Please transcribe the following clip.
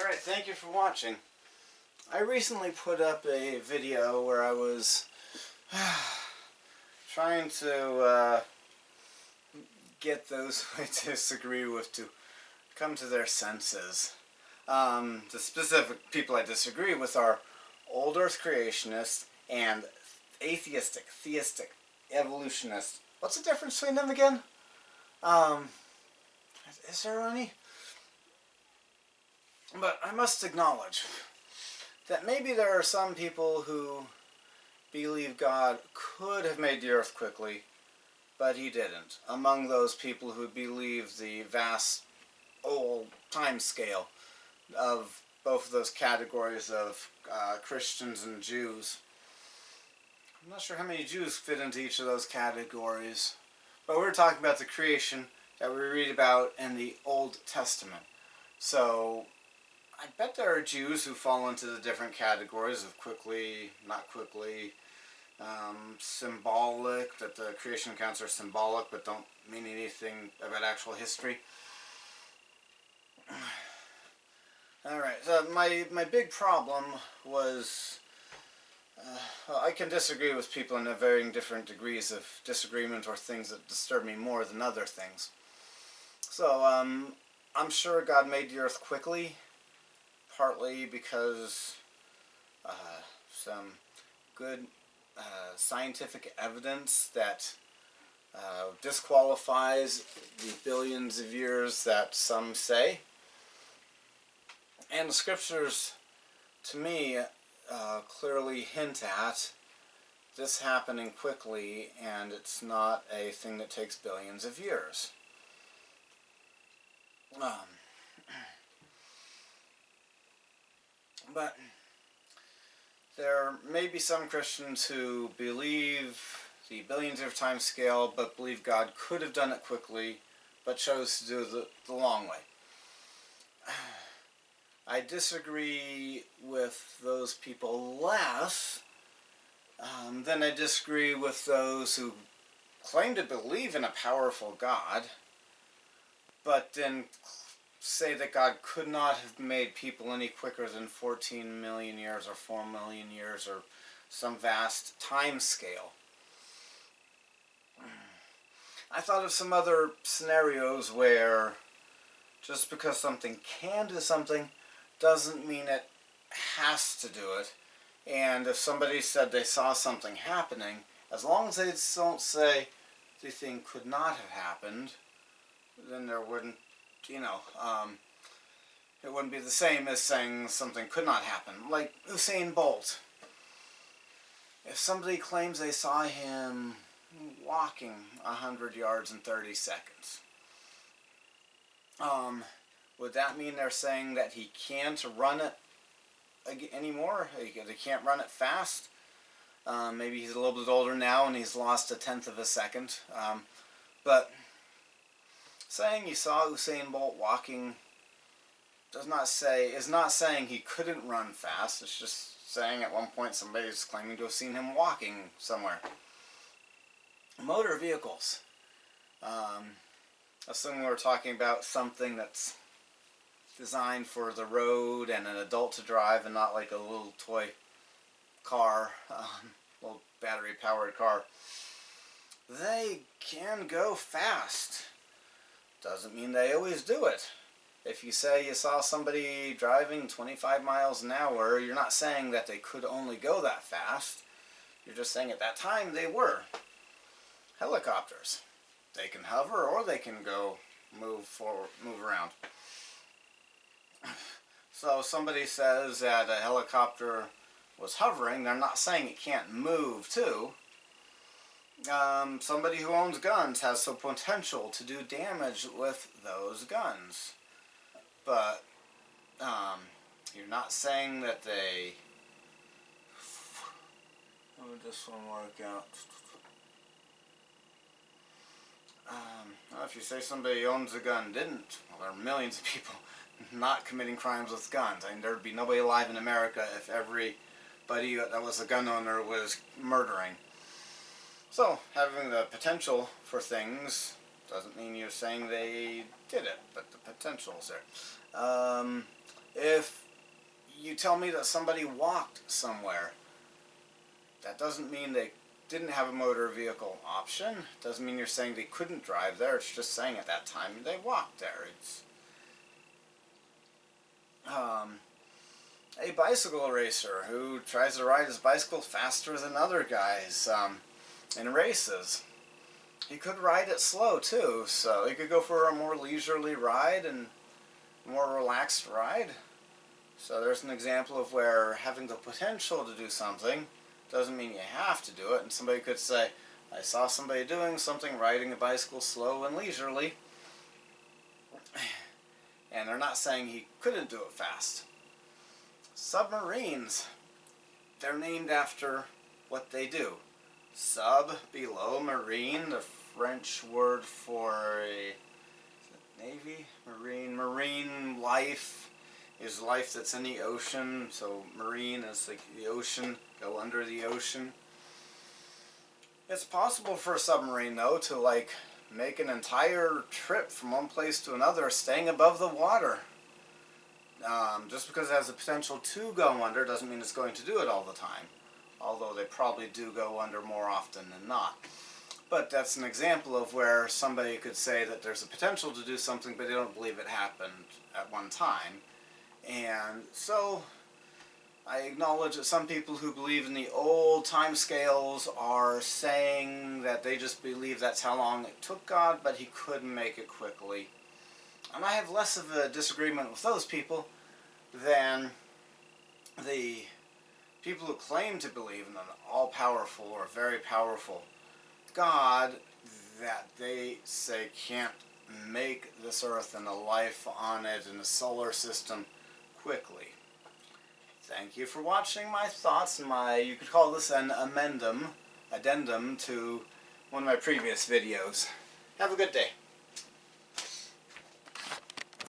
Alright, thank you for watching. I recently put up a video where I was trying to get those who I disagree with to come to their senses. The specific people I disagree with are old earth creationists and atheistic, theistic, evolutionists. What's the difference between them again? Is there any? But I must acknowledge that maybe there are some people who believe God could have made the earth quickly, but he didn't. Among those people who believe the vast old time scale of both of those categories of Christians and Jews. I'm not sure how many Jews fit into each of those categories, but we're talking about the creation that we read about in the Old Testament. So I bet there are Jews who fall into the different categories of quickly, not quickly, symbolic, that the creation accounts are symbolic but don't mean anything about actual history. Alright, so my big problem was, I can disagree with people in varying different degrees of disagreement or things that disturb me more than other things. So, I'm sure God made the earth quickly, partly because some good scientific evidence that disqualifies the billions of years that some say. And the scriptures, to me, clearly hint at this happening quickly, and it's not a thing that takes billions of years. But there may be some Christians who believe the billions of time scale, but believe God could have done it quickly, but chose to do the long way. I disagree with those people less than I disagree with those who claim to believe in a powerful God, but then say that God could not have made people any quicker than 14 million years or 4 million years or some vast time scale. I thought of some other scenarios where just because something can do something doesn't mean it has to do it. And if somebody said they saw something happening, as long as they don't say the thing could not have happened, then there wouldn't, it wouldn't be the same as saying something could not happen. Like Usain Bolt. If somebody claims they saw him walking 100 yards in 30 seconds, would that mean they're saying that he can't run it anymore? He can't run it fast? Maybe he's a little bit older now and he's lost 1/10 of a second. But saying you saw Usain Bolt walking is not saying he couldn't run fast. It's just saying at one point somebody's claiming to have seen him walking somewhere. Motor vehicles. Assuming we're talking about something that's designed for the road and an adult to drive and not like a little toy car, little battery powered car. They can go fast. Doesn't mean they always do it. If you say you saw somebody driving 25 miles an hour, you're not saying that they could only go that fast. You're just saying at that time they were. Helicopters. They can hover or they can go move around. So if somebody says that a helicopter was hovering, they're not saying it can't move too. Somebody who owns guns has the potential to do damage with those guns. But you're not saying that they... How would this one work out? If you say somebody owns a gun didn't, well, there are millions of people not committing crimes with guns. I mean, there'd be nobody alive in America if everybody that was a gun owner was murdering. So, having the potential for things doesn't mean you're saying they did it, but the potential's there. If you tell me that somebody walked somewhere, that doesn't mean they didn't have a motor vehicle option. Doesn't mean you're saying they couldn't drive there. It's just saying at that time they walked there. It's a bicycle racer who tries to ride his bicycle faster than other guys in races. He could ride it slow too, so he could go for a more leisurely ride and more relaxed ride. So there's an example of where having the potential to do something doesn't mean you have to do it. And somebody could say, I saw somebody doing something, riding a bicycle slow and leisurely, and they're not saying he couldn't do it fast. Submarines, they're named after what they do. Sub, below, marine, the French word for navy, marine life is life that's in the ocean, so marine is like the ocean, go under the ocean. It's possible for a submarine though to like make an entire trip from one place to another staying above the water. Just because it has the potential to go under doesn't mean it's going to do it all the time, although they probably do go under more often than not. But that's an example of where somebody could say that there's a potential to do something, but they don't believe it happened at one time. And so I acknowledge that some people who believe in the old time scales are saying that they just believe that's how long it took God, but he couldn't make it quickly. And I have less of a disagreement with those people than the people who claim to believe in an all-powerful or very powerful God that they say can't make this earth and the life on it and the solar system quickly. Thank you for watching my thoughts and you could call this an addendum to one of my previous videos. Have a good day.